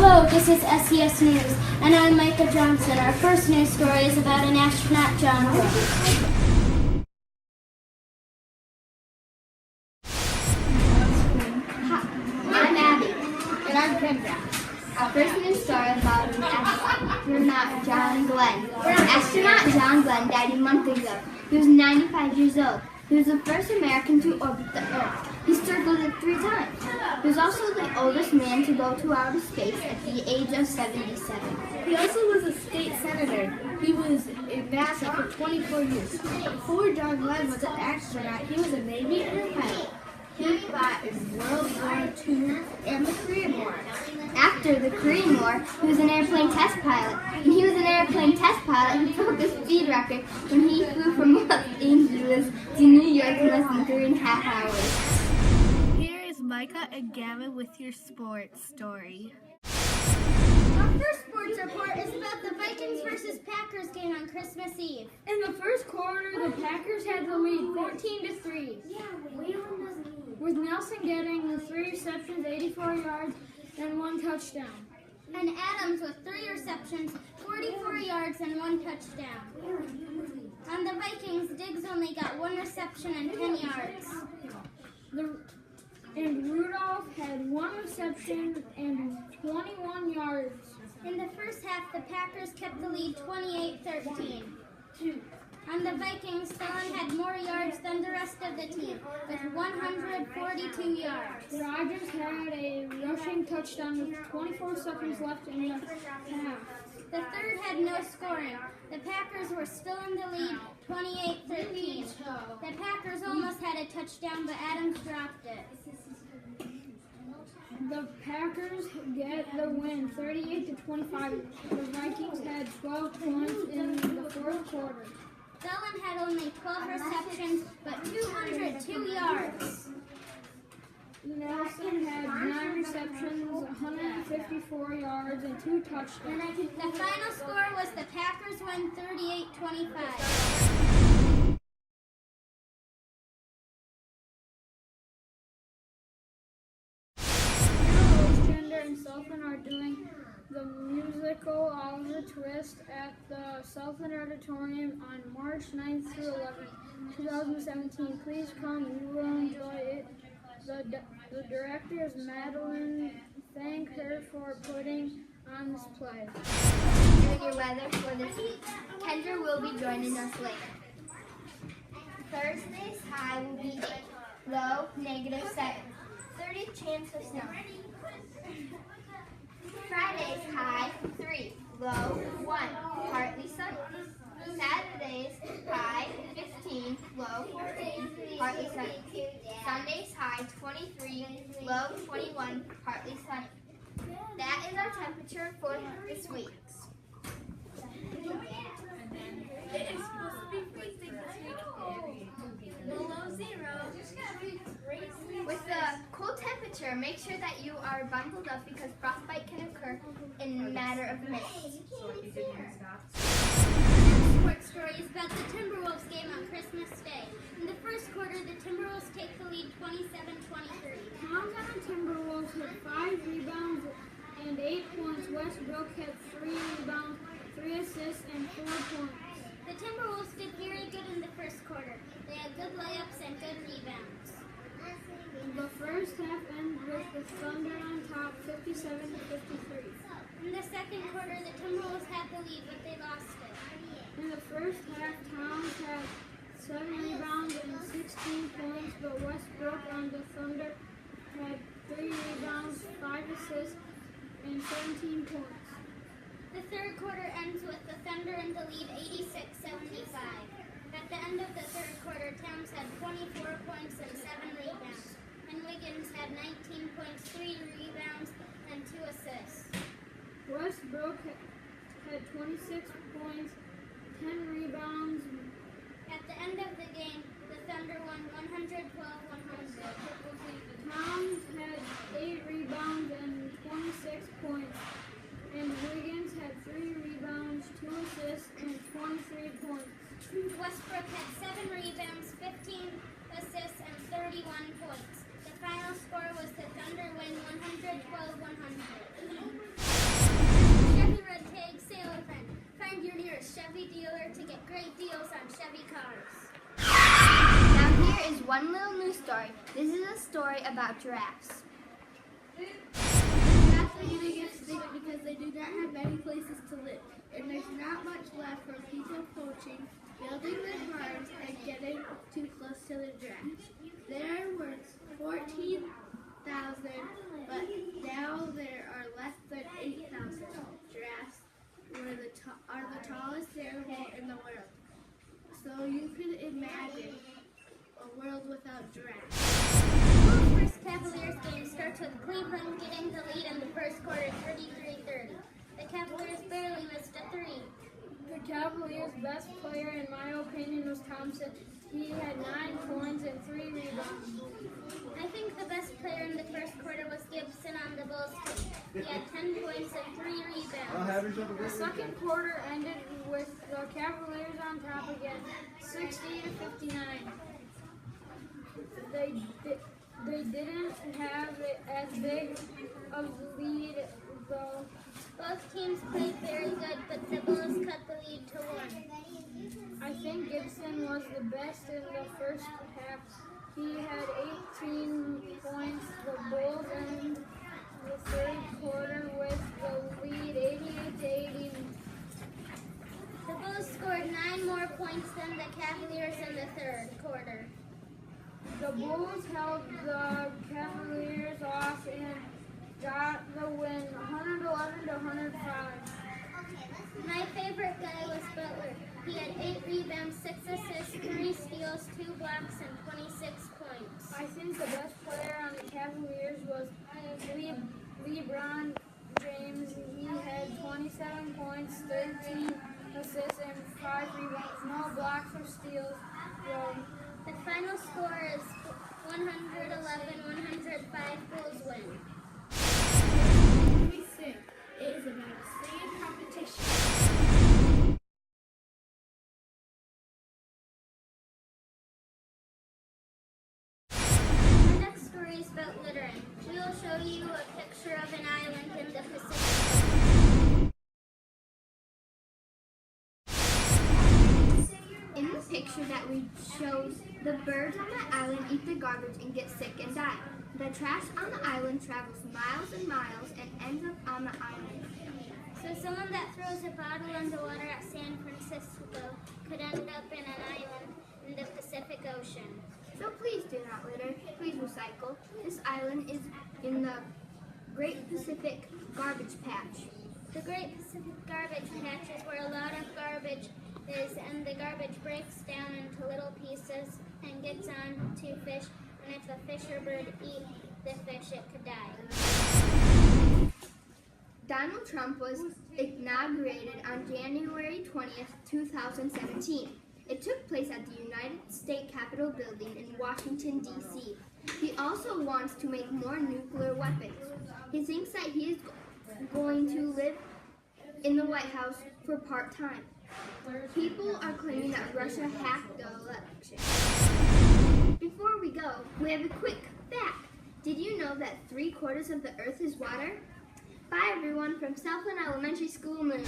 Hello, this is SES News, and I'm Micah Johnson. Our first news story is about an astronaut, John Glenn. Hi, I'm Abby. And I'm Kendra. Our first news story is about an astronaut, John Glenn. Astronaut John Glenn died a month ago. He was 95 years old. He was the first American to orbit the Earth. He circled it 3 times. He was also the oldest man to go to outer space at the age of 77. He also was a state senator. He was in NASA for 24 years. Before John Glenn was an astronaut, he was a Navy air pilot. He fought in World War II and the Korean War. After the Korean War, he was an airplane test pilot. And he was an airplane test pilot who broke the speed record when he flew from Los Angeles to New York in less than 3.5 hours. Here is Micah and Gavin with your sports story. Our first sports report is about the Vikings versus Packers game on Christmas Eve. In the first quarter, the Packers had the lead 14-3. With Nelson getting the 3 receptions, 84 yards, and 1 touchdown. And Adams with 3 receptions, 44 yards, and 1 touchdown. On the Vikings, Diggs only got 1 reception and 10 yards. And Rudolph had 1 reception and 21 yards. In the first half, the Packers kept the lead 28-13. On the Vikings, Thorne had more yards than the rest of the team, with 142 yards. Rodgers had a rushing touchdown with 24 seconds left in the half. The third had no scoring. The Packers were still in the lead, 28-13. The Packers almost had a touchdown, but Adams dropped it. The Packers get the win, 38-25. The Vikings had 12 points in the fourth quarter. Dillon had only 12 receptions, but 202 yards. Nelson had 9 receptions, 154 yards, and 2 touchdowns. The final score was the Packers win 38-25. And Southland are doing the musical Oliver Twist at the Southland Auditorium on March 9th through 11th, 2017. Please come, you will enjoy it. The director is Madeline. Thank her for putting on this play. Here's your weather for this week. Kendra will be joining us later. Thursday's high will be 8, low -7, 30 chance of snow. Friday's high 3, low 1, partly sunny. Saturday's high 15, low 14, partly sunny. Sunday's high 23, low 21, partly sunny. That is our temperature for this week. It is supposed to be freezing this week. Below 0. With the cold temperature, make sure that you are bundled up because frostbite can occur in a matter of minutes. The sports story is about the Timberwolves game on Christmas Day. In the first quarter, the Timberwolves take the lead 27-23. Townsend Timberwolves had 5 rebounds and 8 points. Westbrook had 3 rebounds, 3 assists, and 4 points. The Timberwolves did very good in the first quarter. They had good layups and good rebounds. The first half ended with the Thunder on top, 57-53. In the second quarter, the Timberwolves had the lead, but they lost it. In the first half, Towns had 7 rebounds and 16 points, but Westbrook on the Thunder had 3 rebounds, 5 assists, and 17 points. The third quarter ends with the Thunder in the lead 86-75. At the end of the third quarter, Towns had 24 points and 7 rebounds, and Wiggins had 19 points, 3 rebounds, and 2 assists. Westbrook had 26 points, 10 rebounds. At the end of the game, the Thunder won 112-100. Towns had 8 rebounds and 26 points, and Wiggins had 3 rebounds, 2 assists, and 23 points. Westbrook had 7 rebounds, 15 assists, and 31 points. The final score was the Thunder win 112-100. find your nearest Chevy dealer to get great deals on Chevy cars. Now here is one little news story. This is a story about giraffes. Giraffes are going to get extinct because they do not have many places to live, and there's not much left for people poaching, building their farms, and getting too close to the giraffes. There were 14,000, but now there are less than 8,000. Giraffes are the tallest animal in the world. So you can imagine a world without giraffes. The first Cavaliers game starts with Cleveland getting the lead in the first quarter, 33-30. The Cavaliers barely missed a three. The Cavaliers' best player, in my opinion, was Thompson. He had 9 points and 3 rebounds. I think the best player in the first quarter was Gibson on the Bulls team. He had 10 points and 3 rebounds. The second quarter ended with the Cavaliers on top again, 60-59. They didn't have as big of a lead though. Both teams played very good, but the Bulls cut the lead to 1. I think Gibson was the best in the first half. He had 18 points. The Bulls ended the third quarter with the lead 88-80. The Bulls scored 9 more points than the Cavaliers in the third quarter. The Bulls held the Cavaliers off and got the win, 111-105. My favorite guy was Butler. He had 8 rebounds, 6 assists, 3 steals, 2 blocks, and 26 points. I think the best player on the Cavaliers was LeBron James. He had 27 points, 13 assists, and 5 rebounds, no blocks or steals. The final score is 111-105. Bulls win. Let me sing. It is about a singing competition. The next story is about littering. We will show you a picture of an island in the Pacific. In the picture that we shows, the birds on the island eat the garbage and get sick and die. The trash on the island travels miles and miles and ends up on the island. So someone that throws a bottle in the water at San Francisco could end up in an island in the Pacific Ocean. So please do not litter, please recycle. This island is in the Great Pacific Garbage Patch. The Great Pacific Garbage Patch is where a lot of garbage is, and the garbage breaks down into little pieces and gets on to fish, and if a fish or bird eat the fish, it could die. Donald Trump was inaugurated on January 20th, 2017. It took place at the United States Capitol building in Washington, D.C. He also wants to make more nuclear weapons. He thinks that he is going to live in the White House for part-time. People are claiming that Russia hacked the election. Before we go, we have a quick fact. Did you know that 3/4 of the earth is water? Bye everyone from Southland Elementary School Moon.